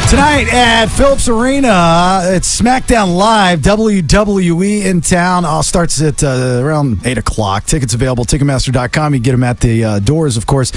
Tonight at Phillips Arena, it's SmackDown Live, WWE in town. All starts at around 8 o'clock. Tickets available, Ticketmaster.com. You get them at the doors, of course.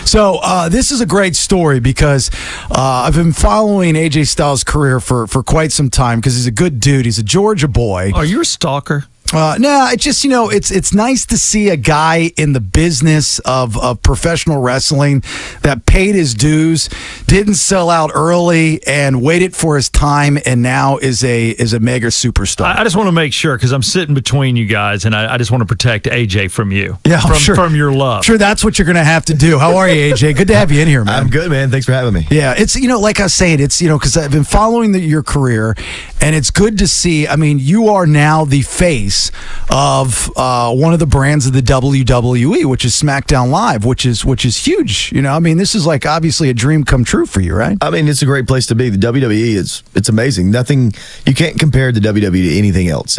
So this is a great story because I've been following AJ Styles' career for quite some time because he's a good dude. He's a Georgia boy. Are you a stalker? No, it's just, it's nice to see a guy in the business of professional wrestling that paid his dues, didn't sell out early, and waited for his time, and now is a mega superstar. I just want to make sure because I'm sitting between you guys, and I just want to protect AJ from you. Yeah, from your love. Sure, that's what you're going to have to do. How are you, AJ? Good to have you in here, man. I'm good, man. Thanks for having me. Yeah, it's, like I was saying, it's, because I've been following your career, and it's good to see. I mean, you are now the face of one of the brands of the WWE, which is SmackDown Live, which is huge. This is like obviously a dream come true for you, right? I mean, it's a great place to be. The WWE it's amazing. You can't compare the WWE to anything else.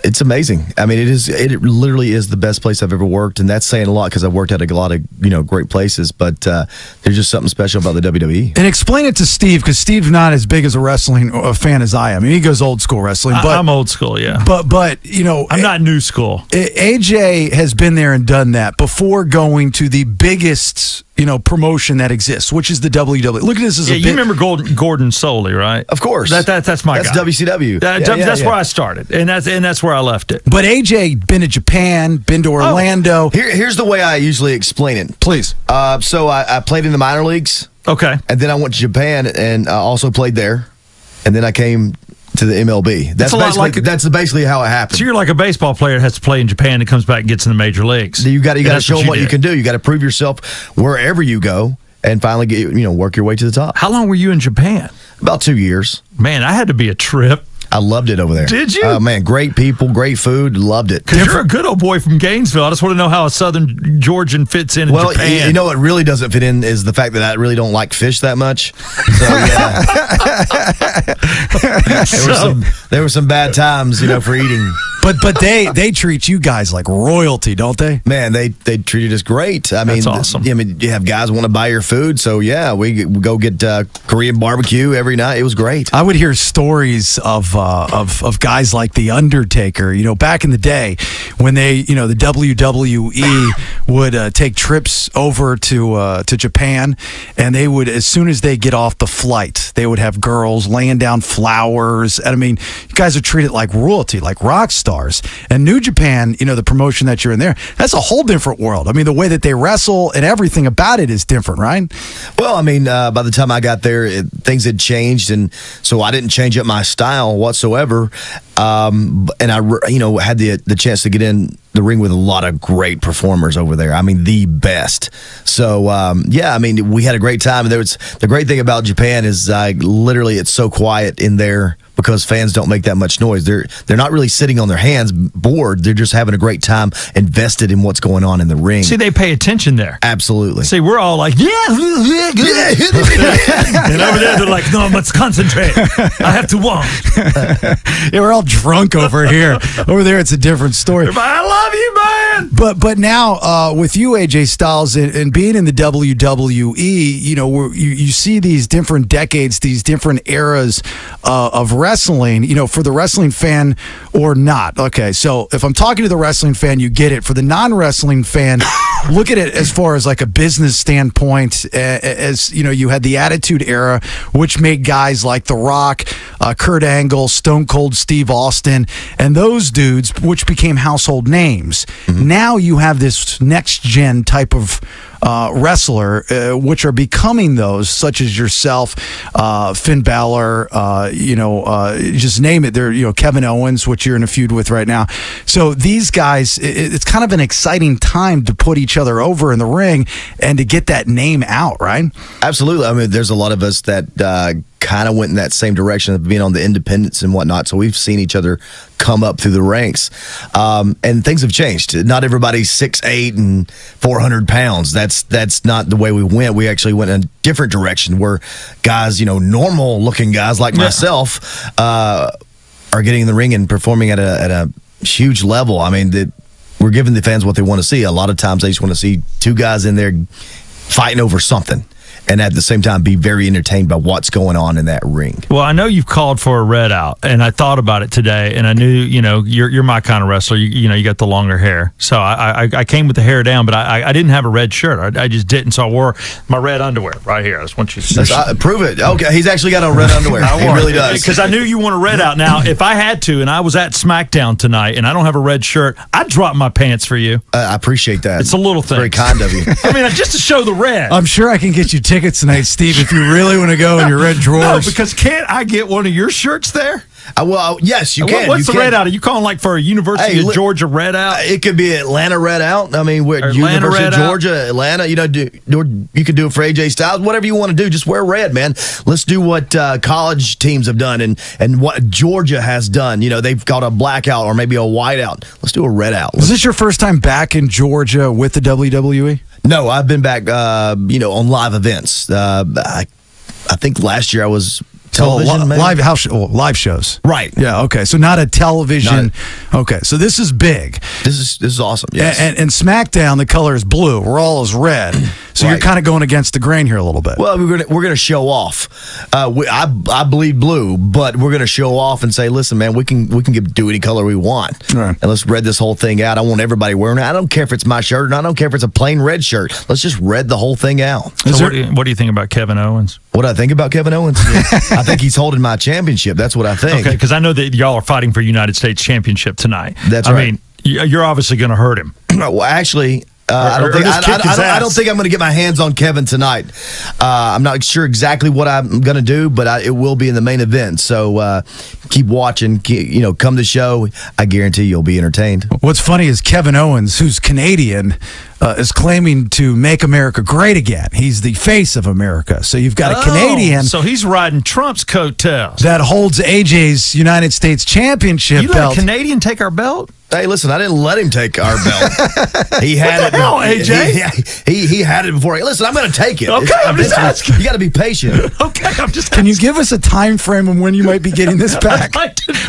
It's amazing. I mean, it literally is the best place I've ever worked, and that's saying a lot because I've worked at a lot of great places. But there's just something special about the WWE. And explain it to Steve because Steve's not as big as a wrestling fan as I am. I mean, he goes old school wrestling. But I'm old school, yeah. But I'm not new school. AJ has been there and done that before going to the biggest promotion that exists, which is the WWE. Look at this as you remember Gordon Soley, right? Of course. That's my guy. That's WCW. That's where I started, and that's where I left it. But AJ been to Japan, been to Orlando. Here's the way I usually explain it. Please. So I played in the minor leagues. Okay. And then I went to Japan and also played there. And then I came to the MLB. That's basically how it happened. So you're like a baseball player that has to play in Japan and comes back and gets in the major leagues. You got to show them what you can do. You got to prove yourself wherever you go and finally work your way to the top. How long were you in Japan? About 2 years. Man, I had to be a trip. I loved it over there. Did you? Oh, man, great people, great food, loved it. Because you're a good old boy from Gainesville. I just want to know how a Southern Georgian fits in Japan. Well, you know what really doesn't fit in is the fact that I really don't like fish that much. So, yeah. there were some bad times, for eating. But they treat you guys like royalty, don't they? Man, they treated us great. I mean, that's awesome. You have guys want to buy your food, so yeah, we go get Korean barbecue every night. It was great. I would hear stories of guys like The Undertaker, back in the day when they, the WWE would take trips over to Japan, and they would, as soon as they get off the flight, they would have girls laying down flowers. And I mean, you guys are treated like royalty, like rock stars. And New Japan, the promotion that you're in there, that's a whole different world. I mean, the way that they wrestle and everything about it is different, right? Well, I mean, by the time I got there, things had changed, and so I didn't change up my style whatsoever. And I, had the chance to get in the ring with a lot of great performers over there. I mean, the best. So, I mean, we had a great time. And the great thing about Japan is literally it's so quiet in there because fans don't make that much noise. They're not really sitting on their hands bored. They're just having a great time, invested in what's going on in the ring. See, they pay attention there. Absolutely. See, we're all like, yeah, good. And over there, they're like, no, let's concentrate. I have to walk. Yeah, we're all drunk over here. Over there, it's a different story. I love you, man. But now with you, AJ Styles, and being in the WWE, you see these different decades, these different eras of wrestling, for the wrestling fan or not. Okay, so if I'm talking to the wrestling fan, you get it. For the non-wrestling fan, look at it as far as like a business standpoint. As you had the Attitude Era, which made guys like The Rock, Kurt Angle, Stone Cold Steve Austin, and those dudes, which became household names. Mm-hmm. Now you have this next-gen type of wrestler, which are becoming those, such as yourself, Finn Balor, just name it. They're, Kevin Owens, which you're in a feud with right now. So these guys, it's kind of an exciting time to put each other over in the ring and to get that name out, right? Absolutely. I mean, there's a lot of us that kind of went in that same direction of being on the independents and whatnot. So we've seen each other come up through the ranks. And things have changed. Not everybody's 6'8" and 400 pounds. That's not the way we went. We actually went in a different direction where guys, normal looking guys like myself are getting in the ring and performing at a huge level. I mean, we're giving the fans what they want to see. A lot of times they just want to see two guys in there fighting over something. and at the same time be very entertained by what's going on in that ring. Well, I know you've called for a red out, and I thought about it today, and I knew, you're my kind of wrestler. You got the longer hair. So I came with the hair down, but I didn't have a red shirt. I just didn't, so I wore my red underwear right here. I just want you to see. Prove it. Okay, he's actually got on red underwear. He really does. Because I knew you want a red out. Now, if I had to, and I was at SmackDown tonight, and I don't have a red shirt, I'd drop my pants for you. I appreciate that. It's a little thing. Very kind of you. I mean, just to show the red. I'm sure I can get you tickets tonight, Steve, if you really want to go in your red drawers. No, because can't I get one of your shirts there? Well, yes, you can. What's the red out? Are you calling like for a University of Georgia red out? It could be Atlanta red out. I mean, University of Georgia, Atlanta. You can do it for AJ Styles. Whatever you want to do, just wear red, man. Let's do what college teams have done and what Georgia has done. They've got a blackout or maybe a whiteout. Let's do a red out. Was this your first time back in Georgia with the WWE? No, I've been back, on live events. I think last year I was television, live shows. Right. Yeah, okay. So not a television. Okay, so this is big. This is awesome. Yes. And SmackDown, the color is blue. Raw is red. So you're kind of going against the grain here a little bit. Well, we're gonna show off. I bleed blue, but we're gonna show off and say, listen, man, we can do any color we want, right. And let's red this whole thing out. I want everybody wearing it. I don't care if it's my shirt, and I don't care if it's a plain red shirt. Let's just red the whole thing out. So what do you think about Kevin Owens? What do I think about Kevin Owens? I think he's holding my championship. That's what I think. Okay, because I know that y'all are fighting for United States Championship tonight. That's right. I mean, you're obviously going to hurt him. Well, actually, I don't think I'm going to get my hands on Kevin tonight. I'm not sure exactly what I'm going to do, but it will be in the main event. So keep watching. Come to the show. I guarantee you'll be entertained. What's funny is Kevin Owens, who's Canadian, is claiming to make America great again. He's the face of America. So you've got a Canadian. So he's riding Trump's coattails. That holds AJ's United States Championship belt. You let a Canadian take our belt? Hey, listen, I didn't let him take our belt. He had what the hell, AJ? He had it before. Listen, I'm going to take it. Okay, I'm just asking. You got to be patient. Okay, I'm just asking. Can you give us a time frame of when you might be getting this back?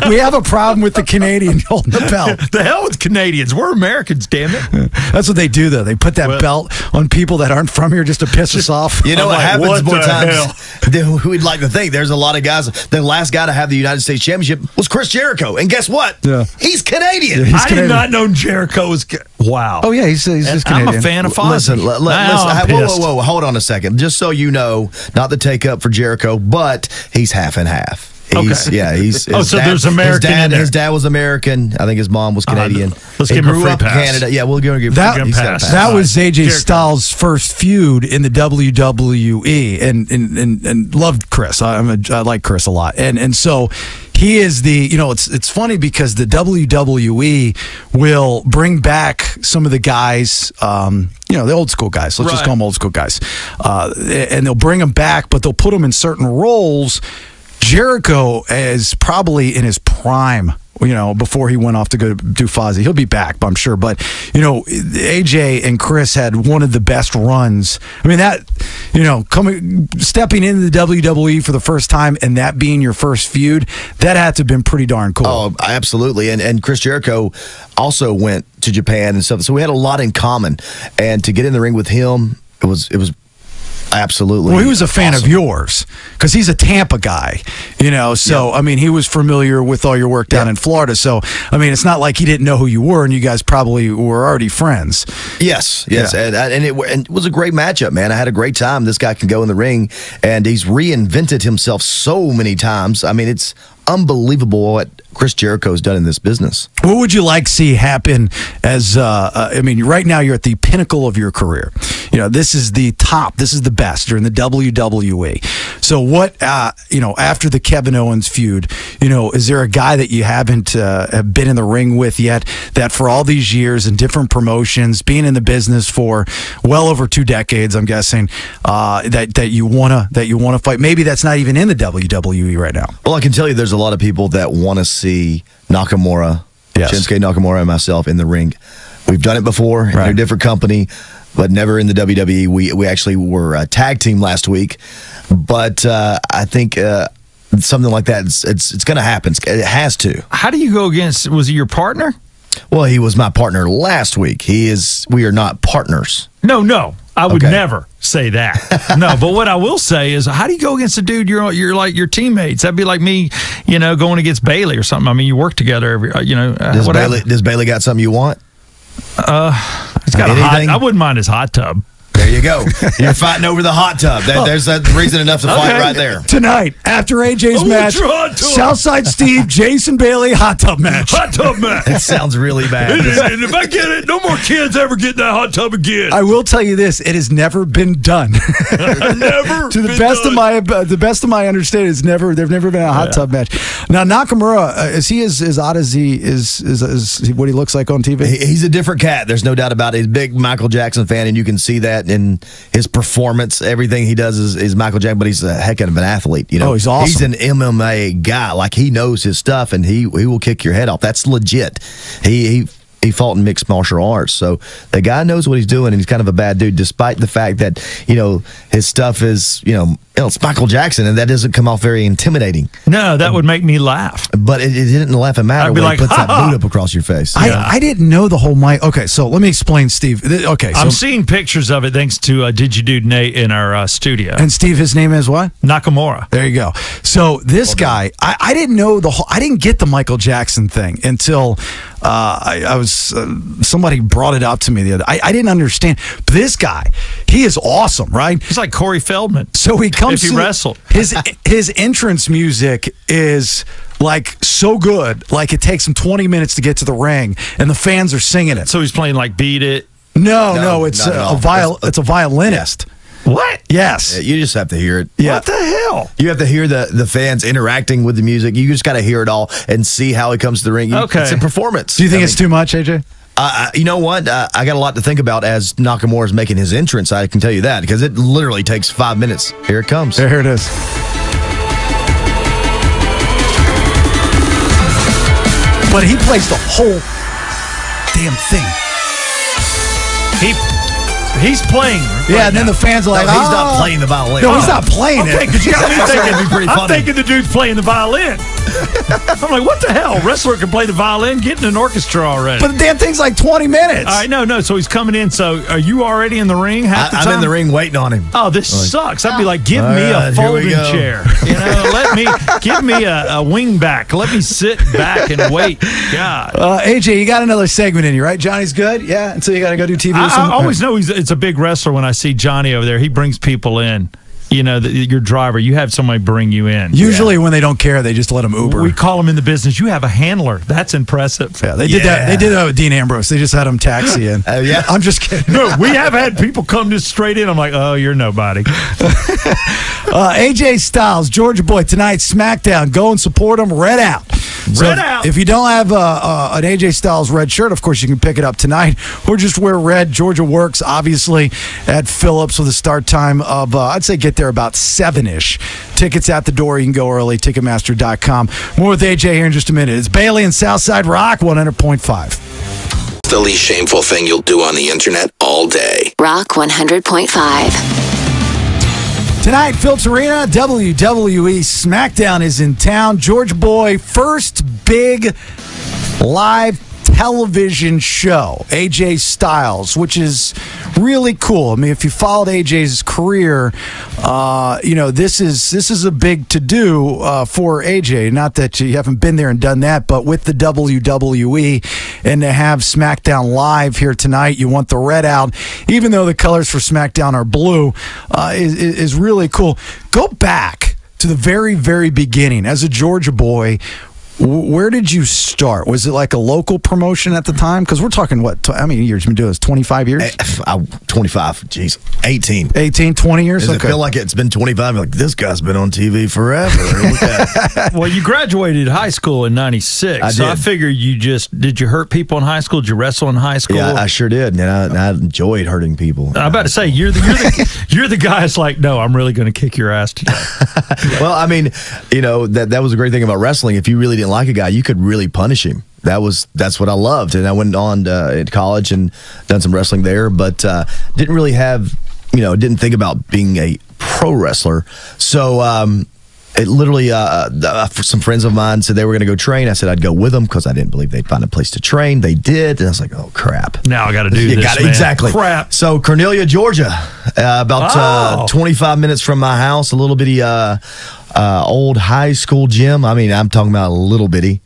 We have a problem with the Canadian holding the belt. The hell with Canadians. We're Americans, damn it. That's what they do, though. They put that belt on people that aren't from here just to piss us off. You know what happens more times than we'd like to think. There's a lot of guys. The last guy to have the United States Championship was Chris Jericho. And guess what? Yeah. He's Canadian. Yeah, I did not know Jericho was. Wow. Oh, yeah, he's just Canadian. I'm a fan of Fonzie. Listen, whoa, hold on a second. Just so you know, not the take up for Jericho, but he's half and half. He's there's American in there. His dad was American. I think his mom was Canadian. Let's give him a free pass. Canada. Yeah, we'll give him a pass. That was AJ Styles' first feud in the WWE, and loved Chris. I like Chris a lot, and so. He is it's funny because the WWE will bring back some of the guys, the old school guys. Let's just call them old school guys. And they'll bring them back, but they'll put them in certain roles. Jericho is probably in his prime, before he went off to go do Fozzy. He'll be back, I'm sure. But, AJ and Chris had one of the best runs. I mean, that, stepping into the WWE for the first time and that being your first feud, that had to have been pretty darn cool. Oh, absolutely. And Chris Jericho also went to Japan and stuff. So we had a lot in common. And to get in the ring with him, it was absolutely. Well, he was a fan of yours because he's a Tampa guy, So, I mean, he was familiar with all your work down in Florida. So, I mean, it's not like he didn't know who you were and you guys probably were already friends. Yes. Yeah. And it was a great matchup, man. I had a great time. This guy can go in the ring and he's reinvented himself so many times. I mean, it's unbelievable what Chris Jericho's done in this business. What would you like to see happen as, right now you're at the pinnacle of your career. This is the top. This is the best. You're in the WWE. So what, after the Kevin Owens feud, is there a guy that you haven't have been in the ring with yet that for all these years in different promotions, being in the business for well over 2 decades, I'm guessing, that you wanna fight? Maybe that's not even in the WWE right now. Well, I can tell you there's a lot of people that want to see Nakamura, Shinsuke Nakamura and myself in the ring. We've done it before in a different company, but never in the WWE. We actually were a tag team last week, but I think something like that, it's going to happen. It has to. How do you go against, was he your partner? Well, he was my partner last week. We are not partners. No. I would never say that. No, but what I will say is, how do you go against a dude you're like your teammates? That'd be like me, going against Bailey or something. I mean, you work together every, Does Bailey got something you want? He's got I wouldn't mind his hot tub. There you go. You're fighting over the hot tub. There's that reason enough to fight right there. Tonight, after AJ's match, Southside Steve, Jason Bailey, hot tub match. Hot tub match. It sounds really bad. And if I get it, no more kids ever get in that hot tub again. I will tell you this: it has never been done. Never. To the best of my understanding, they've never been a hot tub match. Now Nakamura, is he as odd as he is what he looks like on TV? He's a different cat. There's no doubt about it. He's a big Michael Jackson fan, and you can see that in his performance. Everything he does is Michael Jackson, but he's a heck of an athlete. Oh, he's awesome. He's an MMA guy. Like, he knows his stuff, and he will kick your head off. That's legit. He fought in mixed martial arts, so the guy knows what he's doing, and he's kind of a bad dude, despite the fact that his stuff is it's Michael Jackson, and that doesn't come off very intimidating. No, that would make me laugh. But it didn't laugh and matter when he puts that boot up across your face. I didn't know the whole mic. Okay, so let me explain, Steve. Okay, so I'm seeing pictures of it thanks to Did You Dude Nate in our studio. And Steve, his name is what? Nakamura. There you go. So this guy, I didn't know I didn't get the Michael Jackson thing until I was somebody brought it up to me the other. I didn't understand. But this guy, he is awesome, right? He's like Corey Feldman. So he comes. If he wrestled. His entrance music is like so good. Like, it takes him 20 minutes to get to the ring, and the fans are singing it. So he's playing like Beat It. No, it's it's a violinist. Yeah. What? Yes. Yeah, you just have to hear it. Yeah. What the hell? You have to hear the fans interacting with the music. You just got to hear it all and see how he comes to the ring. It's a performance. Do you think it's too much, AJ? You know what? I got a lot to think about as Nakamura is making his entrance. I can tell you that, because it literally takes 5 minutes. Here it comes. Here it is. But he plays the whole damn thing. He's playing. Yeah, and then the fans are like, no, he's not playing the violin. No, he's not playing it. Because you got me thinking, I'm thinking the dude's playing the violin. I'm like, what the hell? Wrestler can play the violin? Get in an orchestra already. But the damn thing's like 20 minutes. All right, no. So he's coming in. So are you already in the ring half the time? I'm in the ring waiting on him. Oh, this sucks. I'd be like, give me a folding chair. Give me a wing back. Let me sit back and wait. God. AJ, you got another segment in you, right? Johnny's good? Yeah, until you got to go do TV. I always know it's a big wrestler when I see Johnny over there. He brings people in. Your driver, you have somebody bring you in. Usually when they don't care, they just let them Uber. We call them in the business, you have a handler. That's impressive. Yeah, they did that. They did that with Dean Ambrose. They just had him taxi in. Yeah. I'm just kidding. No, we have had people come just straight in. I'm like, oh, you're nobody. AJ Styles, Georgia boy, tonight, SmackDown. Go and support him. Red out. Red out. If you don't have an AJ Styles red shirt, of course, you can pick it up tonight, or just wear red. Georgia works, obviously, at Phillips with a start time of, I'd say, get there about 7-ish. Tickets at the door. You can go early. Ticketmaster.com. More with AJ here in just a minute. It's Bailey and Southside Rock 100.5. The least shameful thing you'll do on the internet all day. Rock 100.5. Tonight, Phillips Arena, WWE SmackDown is in town. Georgia boy, first big live television show, AJ Styles, which is really cool. I mean, if you followed AJ's career, this is a big to-do for AJ. Not that you haven't been there and done that, but with the WWE and to have SmackDown live here tonight, you want the red out, even though the colors for SmackDown are blue, is really cool. Go back to the very, very beginning. As a Georgia boy, where did you start? Was it like a local promotion at the time? Because we're talking, how many years you've been doing this? 25 years? 25. Jeez. 18. 18, 20 years? Does it feel like it's been 25? Like, this guy's been on TV forever. Well, you graduated high school in 96. So I figure did you hurt people in high school? Did you wrestle in high school? Yeah, I sure did. And I enjoyed hurting people. I'm about to say, you're the guy that's like, no, I'm really going to kick your ass today. Well, I mean, that was a great thing about wrestling. If you really didn't like a guy, you could really punish him. That's what I loved, and I went on at college and done some wrestling there, but didn't really have, didn't think about being a pro wrestler. So literally, some friends of mine said they were going to go train. I said I'd go with them because I didn't believe they'd find a place to train. They did. And I was like, oh, crap. Now I got to do this, man. Exactly. Crap. So Cornelia, Georgia, about 25 minutes from my house, a little bitty old high school gym. I mean, I'm talking about a little bitty.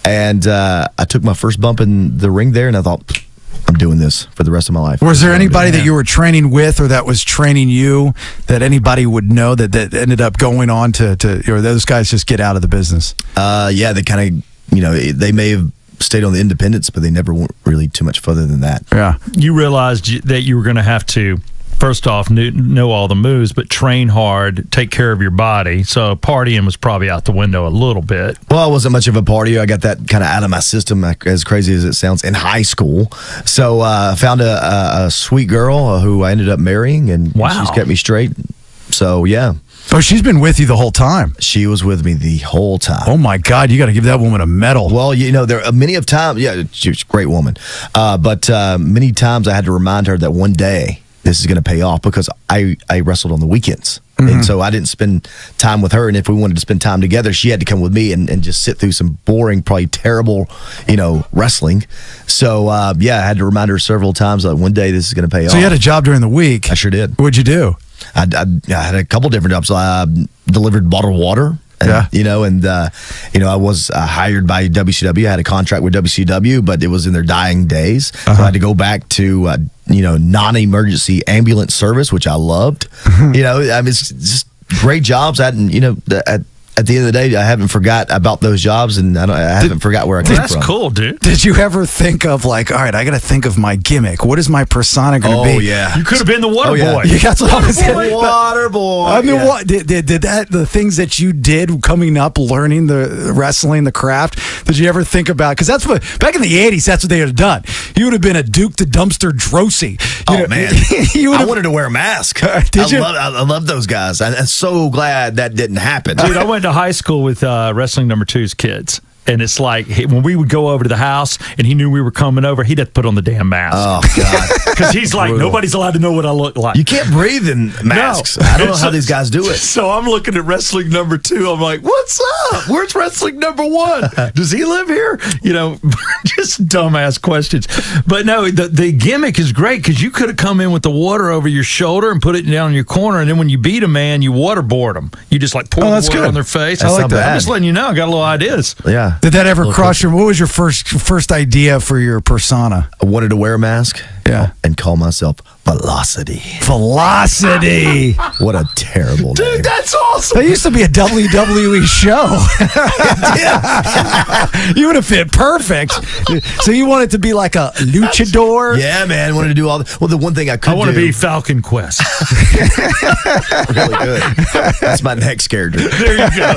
And I took my first bump in the ring there, and I thought, I'm doing this for the rest of my life. Was there anybody that you were training with or that was training you that anybody would know that ended up going on to or those guys just get out of the business? Yeah, they kind of, they may have stayed on the independents, but they never went really too much further than that. Yeah. You realized that you were going to have to, first off, know all the moves, but train hard, take care of your body. So partying was probably out the window a little bit. Well, I wasn't much of a partier. I got that kind of out of my system, as crazy as it sounds, in high school. So I found a sweet girl who I ended up marrying, and she's kept me straight. So, yeah. Oh, she's been with you the whole time. She was with me the whole time. Oh, my God. You got to give that woman a medal. Well, there are many of times, yeah, she's a great woman. But many times I had to remind her that one day this is going to pay off because I wrestled on the weekends. Mm-hmm. And so I didn't spend time with her. And if we wanted to spend time together, she had to come with me and just sit through some boring, probably terrible, wrestling. So, I had to remind her several times that one day this is going to pay off. So you had a job during the week. I sure did. What'd you do? I had a couple different jobs. I delivered bottled water. And, I was hired by WCW. I had a contract with WCW, but it was in their dying days. So I had to go back to, non-emergency ambulance service, which I loved. It's just great jobs. At the end of the day, I haven't forgot about those jobs, and I haven't forgot where I came from. That's cool, dude. Did you ever think of all right, I got to think of my gimmick. What is my persona going to be? Oh, yeah. You could have been the water boy. Yeah, that's what I was saying. Water boy. I mean, what did the things that you did coming up, learning the wrestling, the craft? Did you ever think about? Because that's what back in the '80s, that's what they would have done. You would have been a Duke the Dumpster Drosy. Man, I wanted to wear a mask. Did you? I love those guys. I'm so glad that didn't happen, dude. I went to high school with Wrestling Number 2's kids. And it's like when we would go over to the house and he knew we were coming over, he'd have to put on the damn mask. Oh, God. Because he's like, nobody's allowed to know what I look like. You can't breathe in masks. No. I don't know how these guys do it. So I'm looking at Wrestling Number 2. I'm like, what's up? Where's Wrestling Number 1? Does he live here? Just dumbass questions. But no, the gimmick is great because you could have come in with the water over your shoulder and put it down in your corner. And then when you beat a man, you waterboard them. You just like pour the water on their face. I like that. I'm just letting you know. I got a little ideas. Yeah. Did that ever cross your? What was your first idea for your persona? I wanted to wear a mask. Yeah, and call myself Velocity. Velocity. What a terrible name. Dude, that's awesome. That used to be a WWE show. You would have fit perfect. So you wanted to be like a luchador? Yeah, man. I wanted to do all the one thing I could do. I want to be Falcon Quest. Really good. That's my next character. There you go.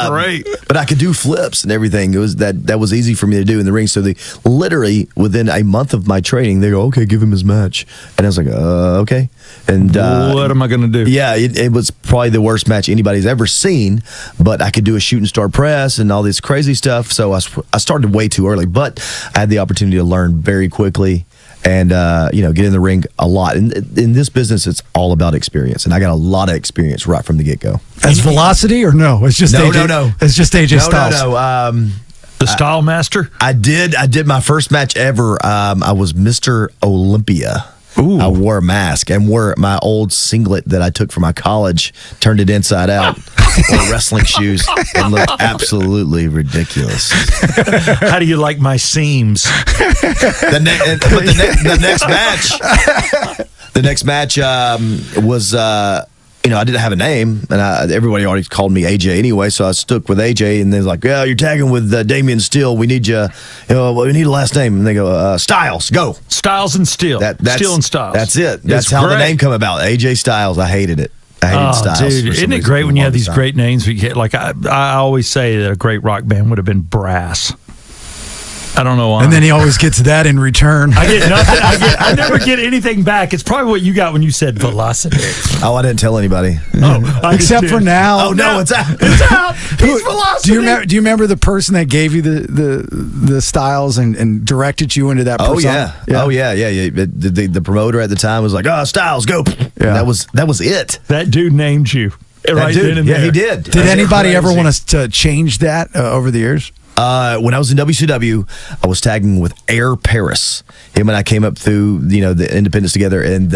Great. But I could do flips and everything. It was that was easy for me to do in the ring. So they literally within a month of my training, they go, okay, give him his match. And I was like, okay. And what am I going to do? Yeah, it was probably the worst match anybody's ever seen, but I could do a shooting star press and all this crazy stuff. So I started way too early, but I had the opportunity to learn very quickly and, get in the ring a lot. And in this business, it's all about experience. And I got a lot of experience right from the get-go. As Velocity or no? It's just AJ. No. It's just AJ Styles. No. The Style Master? I did my first match ever. I was Mr. Olympia. Ooh. I wore a mask and wore my old singlet that I took from my college, turned it inside out, wore wrestling shoes, and looked absolutely ridiculous. How do you like my seams? The next match was. I didn't have a name, and everybody already called me AJ anyway, so I stuck with AJ, and they're like, yeah, you're tagging with Damian Steele. We need you, we need a last name. And they go, Styles, go. Styles and Steele. Steel and Styles. That's it. That's how the name come about. AJ Styles. I hated it. I hated Styles. Dude, isn't it great when you have these great names? Like I always say that a great rock band would have been Brass. I don't know why. And then he always gets that in return. I get nothing. I never get anything back. It's probably what you got when you said Velocity. Oh, I didn't tell anybody. Except for now. Oh, no, it's out. It's out. He's Velocity. Do you remember the person that gave you the styles and directed you into that persona? Oh, yeah. The promoter at the time was like, Styles, go. Yeah. That was it. That dude named you. right dude, then and yeah, there. he did. Did anybody ever want us to change that over the years? When I was in WCW, I was tagging with Air Paris. Him and I came up through, the independents together, and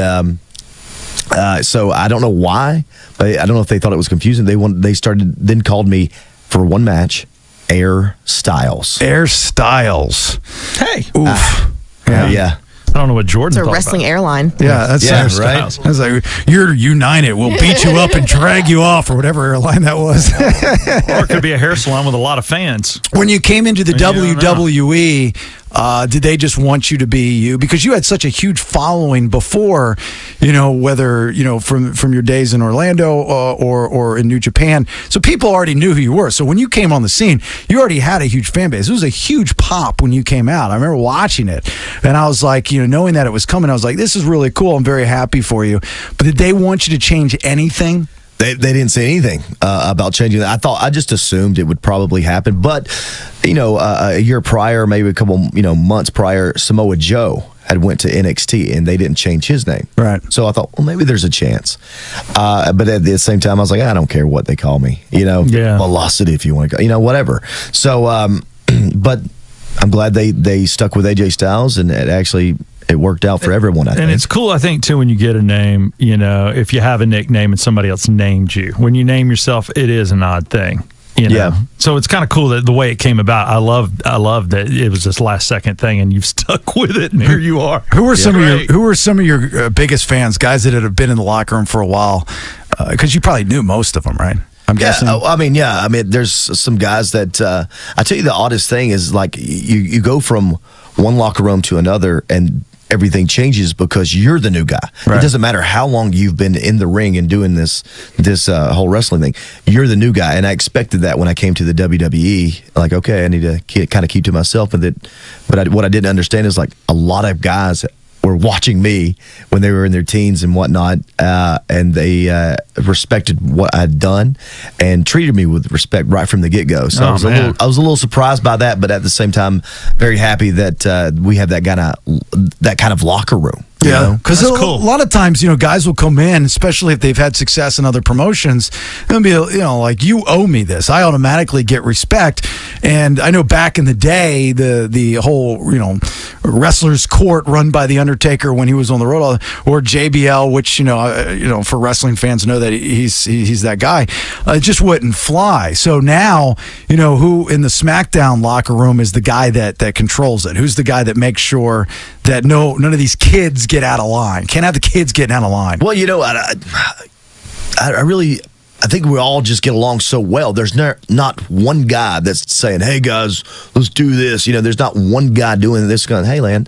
so I don't know why, but I don't know if they thought it was confusing. They called me for one match, Air Styles. Air Styles. Hey. Oof. Yeah. I don't know what Jordan It's a thought wrestling about. airline. Yeah, that's Yeah, Air right. Styles. I was like, you're United. We'll beat you up and drag you off, or whatever airline that was. Or it could be a hair salon with a lot of fans. When you came into the You don't know. WWE, did they just want you to be you? Because you had such a huge following before, whether, from your days in Orlando or in New Japan. So people already knew who you were. So when you came on the scene, you already had a huge fan base. It was a huge pop when you came out. I remember watching it. And I was like, knowing that it was coming, I was like, this is really cool. I'm very happy for you. But did they want you to change anything? They didn't say anything about changing that. I just assumed it would probably happen. But, a year prior, maybe a couple, months prior, Samoa Joe had went to NXT and they didn't change his name. Right. So I thought, well, maybe there's a chance. But at the same time, I was like, I don't care what they call me. Yeah. Velocity if you want to go, whatever. So, but I'm glad they stuck with AJ Styles, and it worked out for everyone, I think. And it's cool, I think, too, when you get a name, if you have a nickname and somebody else named you. When you name yourself, it is an odd thing. Yeah. So it's kind of cool that the way it came about. I love that it was this last second thing, and you've stuck with it, and here you are. Who are some of your biggest fans, guys that have been in the locker room for a while? Because you probably knew most of them, right? I'm guessing. There's some guys that I tell you the oddest thing is, like, you go from one locker room to another and everything changes because you're the new guy. Right. It doesn't matter how long you've been in the ring and doing this whole wrestling thing. You're the new guy, and I expected that when I came to the WWE. Like, okay, I need to kind of keep to myself with it. But what I didn't understand is, like, a lot of guys were watching me when they were in their teens and whatnot, and they respected what I'd done and treated me with respect right from the get-go. So I was a little surprised by that, but at the same time, very happy that we have that kind of locker room. Yeah, because That's cool. a lot of times, guys will come in, especially if they've had success in other promotions, and be, like, you owe me this. I automatically get respect. And I know back in the day, the whole, wrestler's court run by The Undertaker when he was on the road, or JBL, which, for wrestling fans know that he's that guy, just wouldn't fly. So now, who in the SmackDown locker room is the guy that controls it? Who's the guy that makes sure that none of these kids get out of line? Can't have the kids getting out of line. Well, I think we all just get along so well. There's not one guy that's saying, hey, guys, let's do this. There's not one guy doing this going, hey, man,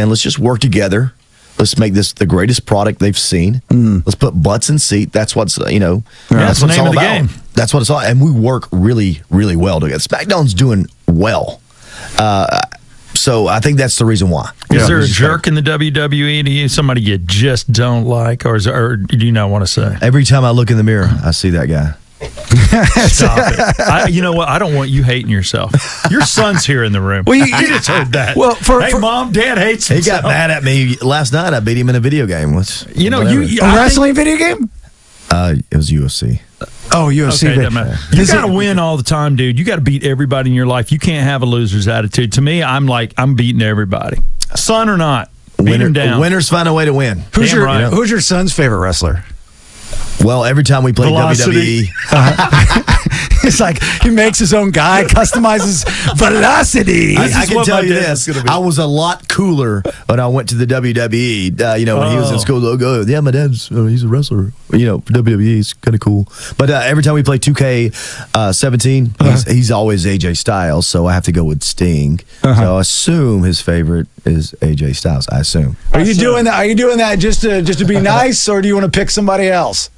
let's just work together. Let's make this the greatest product they've seen. Let's put butts in seat. That's what's, that's the what it's name all of the about. game. That's what it's all. And we work really, really well together. SmackDown's doing well. So I think that's the reason why. Is there a jerk in the WWE to you? Somebody you just don't like, or do you not want to say? Every time I look in the mirror, I see that guy. Stop it. You know what? I don't want you hating yourself. Your son's here in the room. Well, you just heard that. Well, hey, Mom, Dad hates He himself. got mad at me last night. I beat him in a video game. A wrestling video game? It was UFC. Oh, UFC. Okay, doesn't matter. You got to win all the time, dude. You got to beat everybody in your life. You can't have a loser's attitude. To me, I'm beating everybody. Son or not, beat him down. Winners find a way to win. Who's your son's favorite wrestler? Well, every time we play Velocity. WWE, It's like he makes his own guy, customizes Velocity. I can what tell my you dad's this: gonna be. I was a lot cooler when I went to the WWE. When he was in school, they'll go, "Yeah, my dad's he's a wrestler. For WWE, he's kind of cool." But every time we play 2K17, he's always AJ Styles, so I have to go with Sting. So I assume his favorite is AJ Styles. I assume. Are you doing that? Are you doing that just to be nice, or do you want to pick somebody else?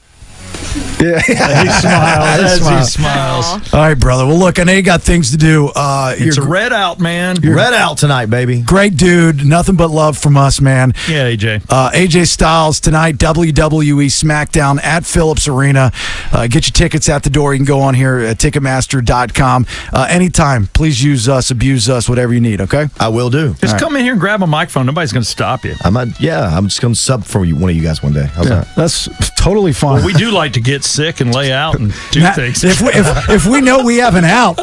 Yeah, He smiles. All right, brother. Well, look, I know you got things to do. It's a red out, man. Red out tonight, baby. Great dude. Nothing but love from us, man. Yeah, AJ. AJ Styles tonight, WWE SmackDown at Phillips Arena. Get your tickets at the door. You can go on here at Ticketmaster.com. Anytime. Please use us, abuse us, whatever you need, okay? I will do. Just come in here and grab a microphone. Nobody's going to stop you. I'm just going to sub for one of you guys one day. How's that? That's totally fine. Well, we do like to get sick and lay out and do things. If we know we have an out,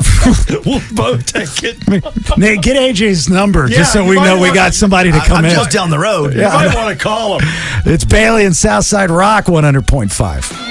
we'll both take it. Nate, get AJ's number just so we know we got somebody to come in. Just down the road. You might want to call him. It's Bailey and Southside Rock 100.5.